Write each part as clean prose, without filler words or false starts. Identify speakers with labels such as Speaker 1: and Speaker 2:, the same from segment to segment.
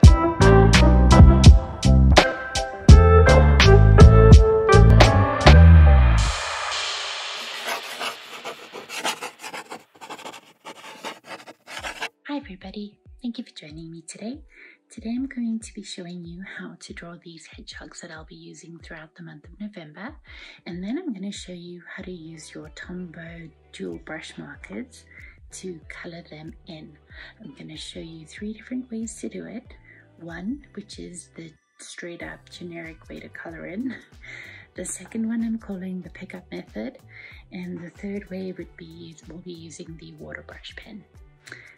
Speaker 1: Hi everybody, thank you for joining me today. Today I'm going to be showing you how to draw these hedgehogs that I'll be using throughout the month of November, and then I'm going to show you how to use your Tombow Dual Brush markers to color them in. I'm going to show you 3 different ways to do it. One, which is the straight up generic way to color in. The second one I'm calling the pickup method, and the third way we'll be using the water brush pen.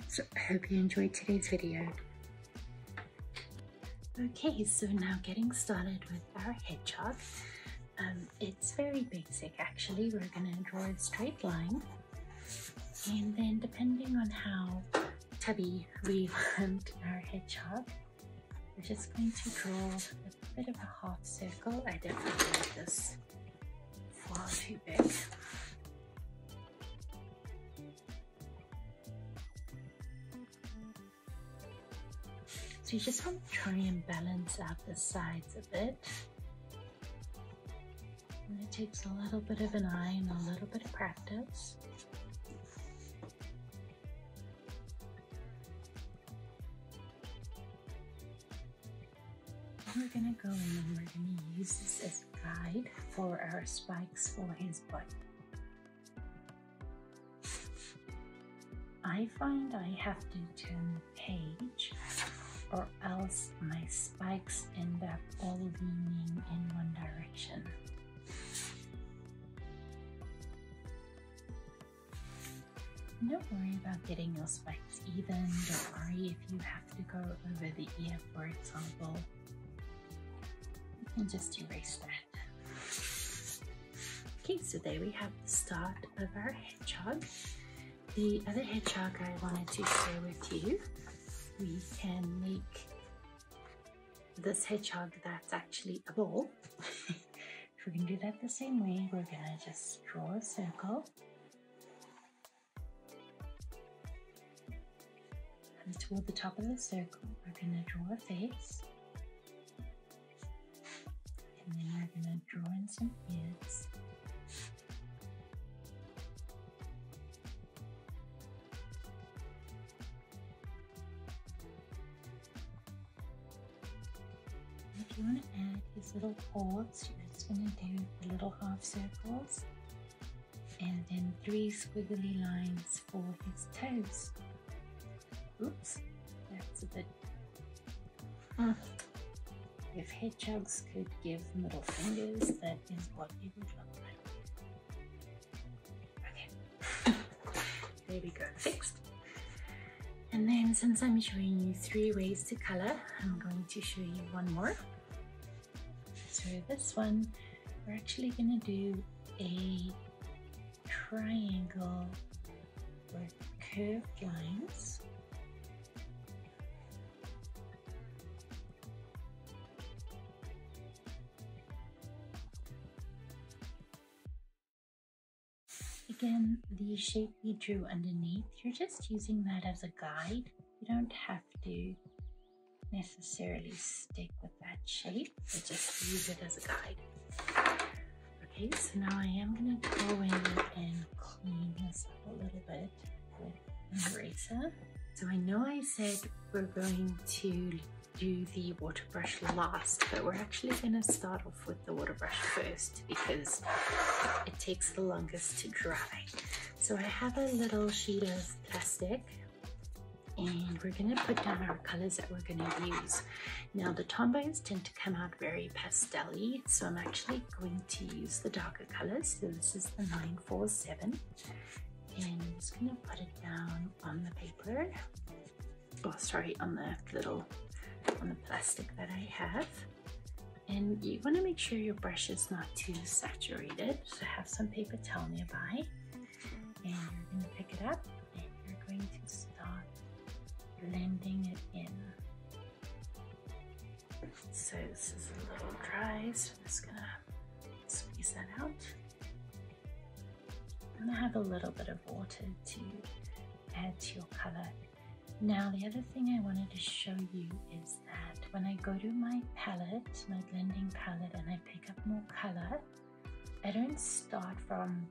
Speaker 1: So I hope you enjoyed today's video. Okay, so now getting started with our hedgehog. It's very basic actually. We're going to draw a straight line, and then depending on how tubby we want our hedgehog, we're just going to draw a bit of a half circle. I definitely make this far too big. So you just want to try and balance out the sides a bit. And it takes a little bit of an eye and a little bit of practice. We're going to go in and we're going to use this as a guide for our spikes for his butt. I find I have to turn the page, or else my spikes end up all leaning in one direction. Don't worry about getting your spikes even. Don't worry if you have to go over the ear, for example. You can just erase that. Okay, so there we have the start of our hedgehog. The other hedgehog I wanted to share with you, we can make this hedgehog that's actually a ball. If we can do that the same way, we're going to just draw a circle. And toward the top of the circle, we're going to draw a face. And then we're going to draw in some ears. If you want to add his little paws, you're just going to do the little half circles and then 3 squiggly lines for his toes. Oops, that's a bit... If hedgehogs could give middle fingers, that is what it would look like. Okay, there we go, fixed. And then since I'm showing you 3 ways to color, I'm going to show you one more. So this one, we're actually going to do a triangle with curved lines. Again, the shape we drew underneath, you're just using that as a guide. You don't have to necessarily stick with that shape, but just use it as a guide. Okay, so now I am going to go in and clean this up a little bit with an eraser. So I know I said we're going to do the water brush last, but we're actually going to start off with the water brush first because it takes the longest to dry. So I have a little sheet of plastic, and we're going to put down our colors that we're going to use. Now the Tombows tend to come out very pastel-y, so I'm actually going to use the darker colors. So this is the 947, and I'm just going to put it down on the paper. Oh, sorry, on the plastic that I have. And you want to make sure your brush is not too saturated, so have some paper towel nearby, and you're going to pick it up and you're going to start blending it in. So this is a little dry, so I'm just going to squeeze that out. I'm going to have a little bit of water to add to your color. Now the other thing I wanted to show you is that go to my palette, my blending palette, and I pick up more color, I don't start from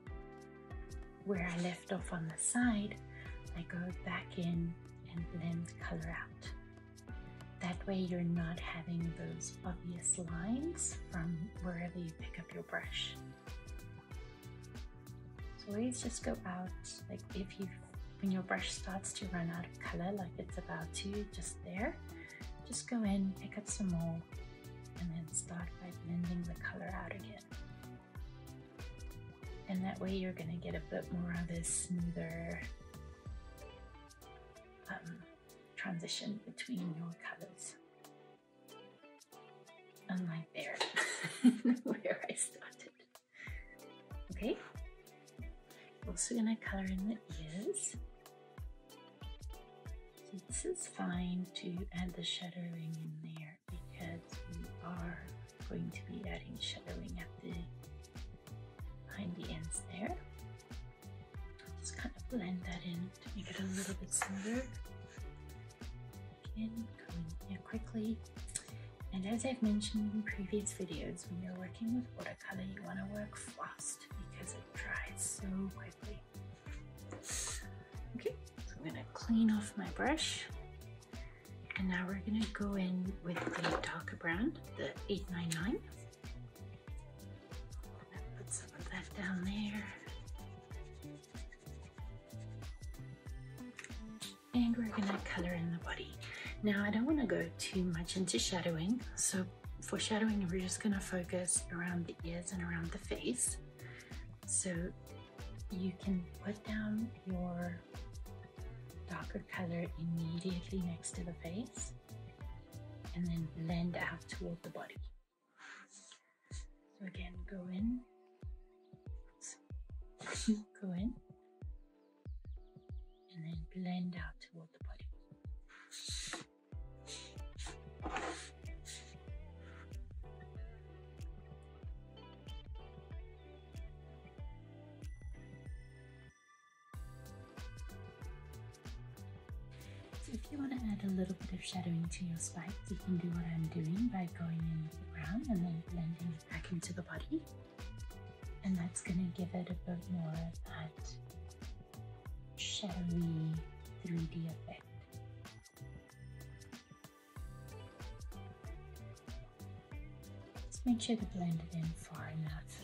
Speaker 1: where I left off on the side. I go back in and blend color out. That way you're not having those obvious lines from wherever you pick up your brush. So always just go out, like when your brush starts to run out of color, like it's about to, just there, just go in, pick up some more, and then start by blending the color out again. And that way you're gonna get a bit more of a smoother transition between your colors. Unlike there, where I started. Okay, also gonna color in the ears. So this is fine to add the shadowing in there because we are going to be adding shadowing at the behind the ends there. Just kind of blend that in to make it a little bit smoother. Again, go in here quickly. And as I've mentioned in previous videos, when you're working with watercolor, you want to work fast because it dries so quickly. Okay, so I'm going to clean off my brush. And now we're going to go in with the darker brown, the 899. Put some of that down there. And we're going to color in the body. Now I don't want to go too much into shadowing, so for shadowing we're just going to focus around the ears and around the face. So you can put down your darker color immediately next to the face and then blend out toward the body. So again, go in, go in, and then blend out toward the body. So if you want to add a little bit of shadowing to your spikes, you can do what I'm doing by going in with the brown and then blending it back into the body. And that's going to give it a bit more of that shadowy 3D effect. Just make sure to blend it in far enough.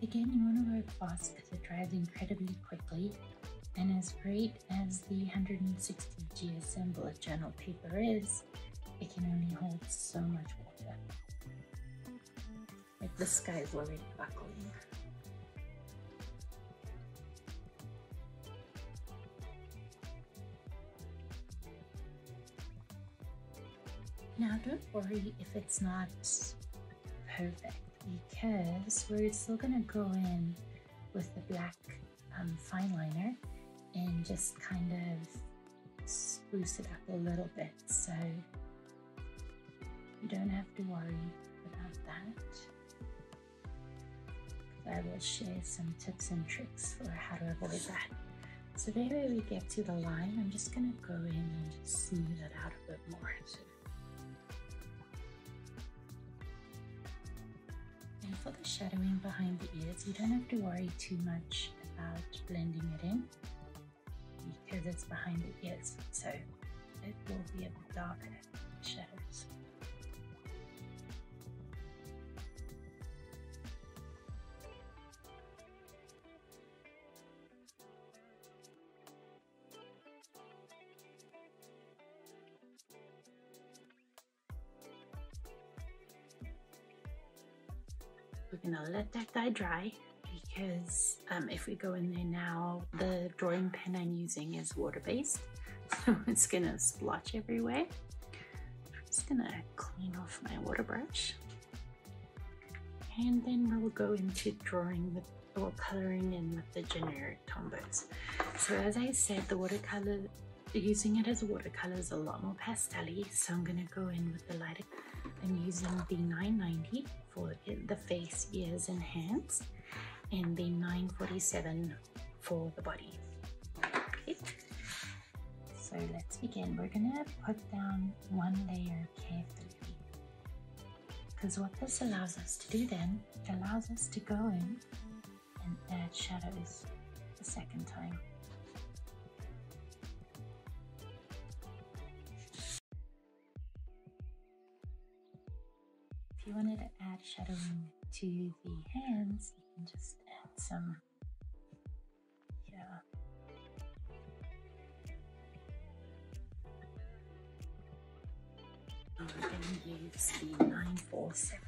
Speaker 1: Again, you want to work fast because it dries incredibly quickly, and as great as the 160 GSM bullet journal paper is, it can only hold so much water. Like this guy's already buckling. Now don't worry if it's not perfect, because we're still going to go in with the black fine liner and just kind of spruce it up a little bit, so you don't have to worry about that. I will share some tips and tricks for how to avoid that. So there where we get to the line, I'm just going to go in and just smooth it out a bit more. And for the shadowing behind the ears, you don't have to worry too much about blending it in because it's behind the ears, so it will be a bit darker shadows. We're gonna let that guy dry because if we go in there now, the drawing pen I'm using is water-based, so it's gonna splotch everywhere. I'm just gonna clean off my water brush, and then we'll go into drawing with, or coloring in with the generic Tombows. So as I said, the watercolor, using it as a watercolor is a lot more pastel-y, so I'm gonna go in with the lighter. I'm using the 990 for the face, ears and hands, and the 947 for the body. Okay, so So let's begin. We're gonna put down one layer carefully, because what this allows us to do then, it allows us to go in and add shadows the second time. If you wanted to add shadowing to the hands, you can just add some here. We're going to use the 947.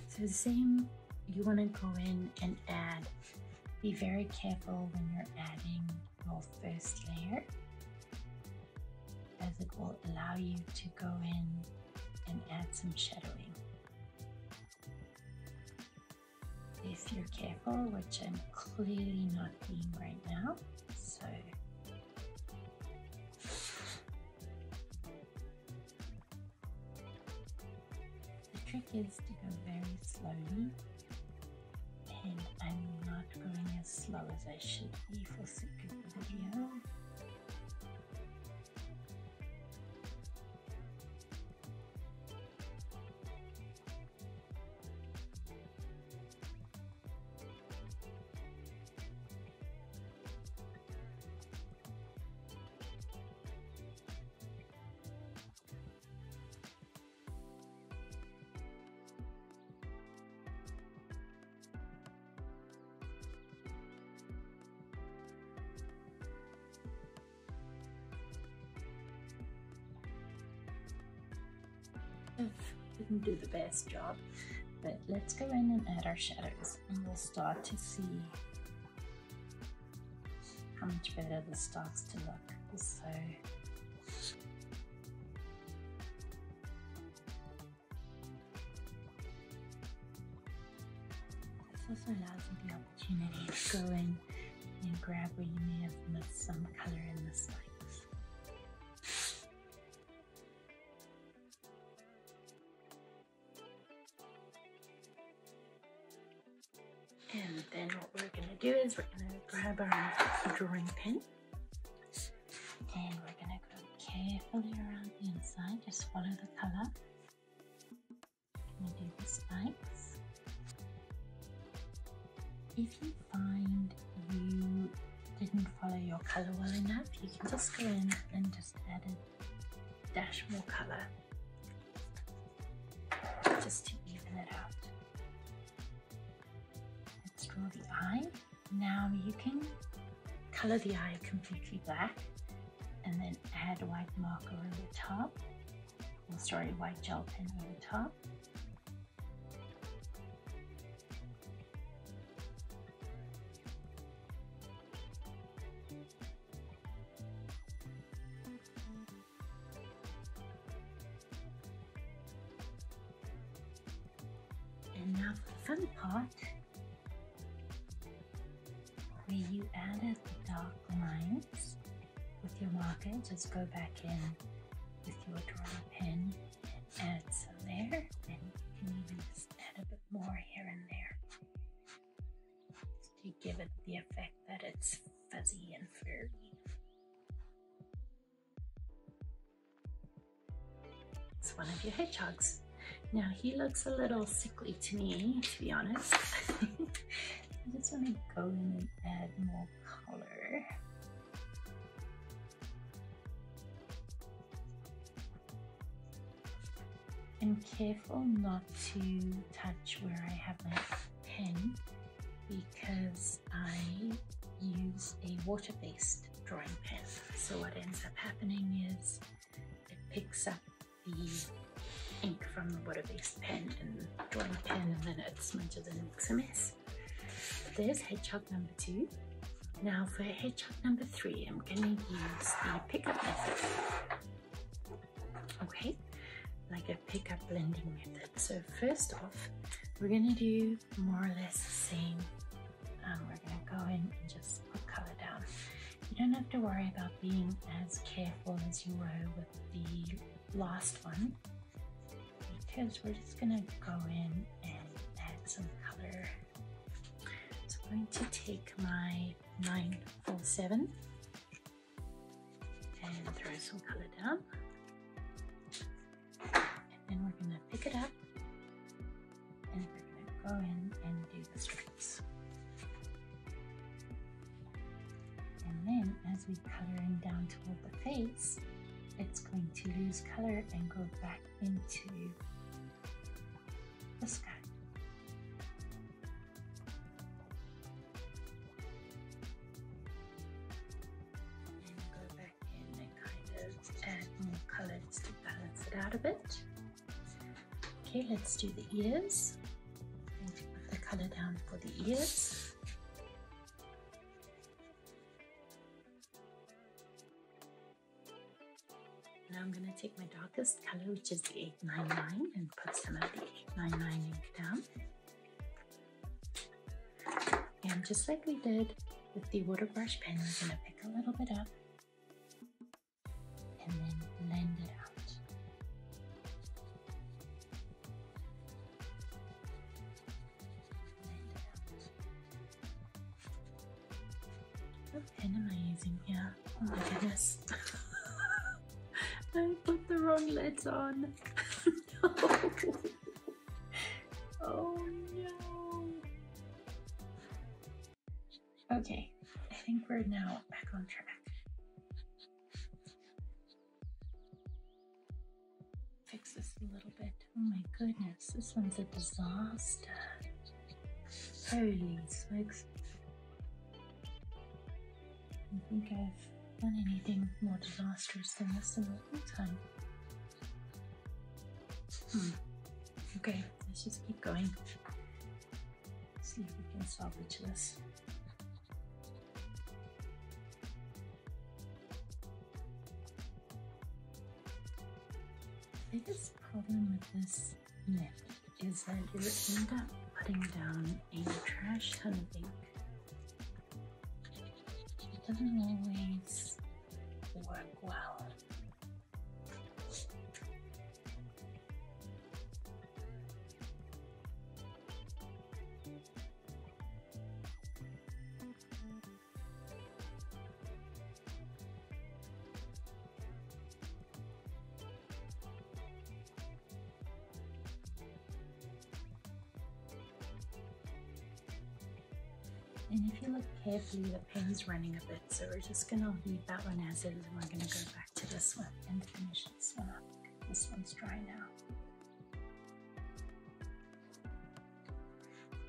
Speaker 1: So the same, you want to go in and add, be very careful when you're adding your first layer, as it will allow you to go in and add some shadowing. If you're careful, which I'm clearly not being right now, so the trick is to go very slowly, and I'm not going as slow as I should be for sake of the video. Didn't do the best job, but let's go in and add our shadows, and we'll start to see how much better this starts to look. So this also allows you the opportunity to go in and grab where you may have missed some color in the spikes. And then what we're going to do is we're going to grab our drawing pen, and we're going to go carefully around the inside, just follow the color. I'm going to do the spikes. If you find you didn't follow your color well enough, you can just go in and just add a dash more color, just to even it out. Draw the eye. Now you can color the eye completely black and then add white marker over the top, or sorry, white gel pen over the top. And now for the fun part, where you added the dark lines with your marker, just go back in with your drawing pen and add some there, and you can even just add a bit more here and there, just to give it the effect that it's fuzzy and furry. It's one of your hedgehogs. Now he looks a little sickly to me, to be honest. I just want to go in and add more color. I'm careful not to touch where I have my pen, because I use a water-based drawing pen. So what ends up happening is it picks up the ink from the water-based pen and drawing pen, and then it smudges and makes a mess. There's hedgehog number 2. Now for hedgehog number 3, I'm going to use the pickup method. Okay, like a pickup blending method. So first off, we're going to do more or less the same. We're going to go in and just put color down. You don't have to worry about being as careful as you were with the last one, because we're just going to go in and add some color. So I'm going to take my 947 and throw some color down, and then we're going to pick it up and we're going to go in and do the stripes. And then as we coloring down toward the face, it's going to lose color and go back into the sky. And go back in and kind of add more colors to balance it out a bit. Okay, let's do the ears. I'm going to put the color down for the ears. Now I'm going to take my darkest color, which is the 899, and put some of the 899 ink down. And just like we did with the water brush pen, we're going to pick a little bit up and then blend it out. Blend it out. What pen am I using here? Oh my goodness. I put the wrong lids on. No. Oh no. Okay, I think we're now back on track. Fix this a little bit. Oh my goodness, this one's a disaster. Holy smokes. I think I've done anything more disastrous than this in a long time. Okay, let's just keep going. See if we can salvage this. The biggest problem with this method is that you end up putting down a trash ton of ink. It doesn't always work well. And if you look carefully, the pen's running a bit, so we're just going to leave that one as is, and we're going to go back to this one and finish this one up. This one's dry now.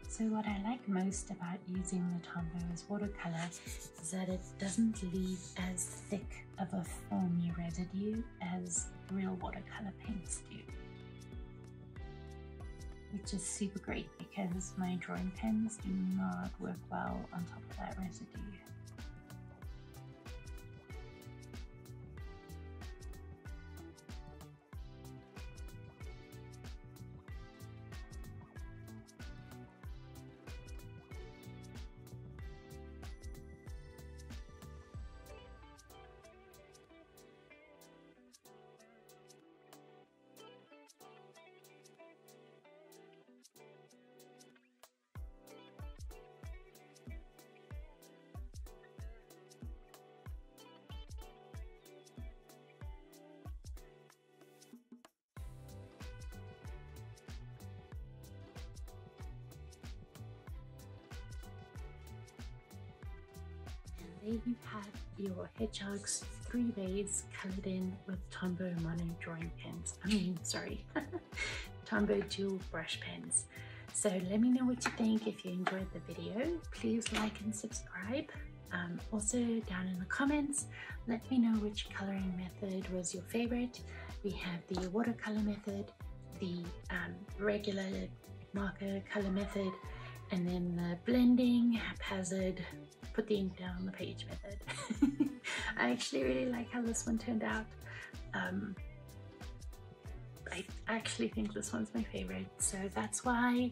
Speaker 1: So what I like most about using the Tombow as watercolor is that it doesn't leave as thick of a foamy residue as real watercolor paints do, which is super great because my drawing pens do not work well on top of that residue. There you have your hedgehog's 3 bays colored in with Tombow mono drawing pens. Tombow Dual Brush pens. So let me know what you think. If you enjoyed the video, please like and subscribe. Also down in the comments, let me know which coloring method was your favorite. We have the watercolor method, the regular marker color method, and then the blending, haphazard, put the ink down on the page method. I actually really like how this one turned out. I actually think this one's my favorite, so that's why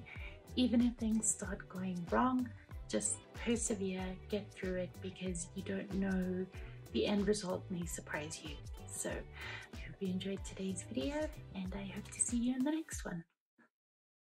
Speaker 1: even if things start going wrong, just persevere, get through it, because you don't know, the end result may surprise you. So I hope you enjoyed today's video, and I hope to see you in the next one.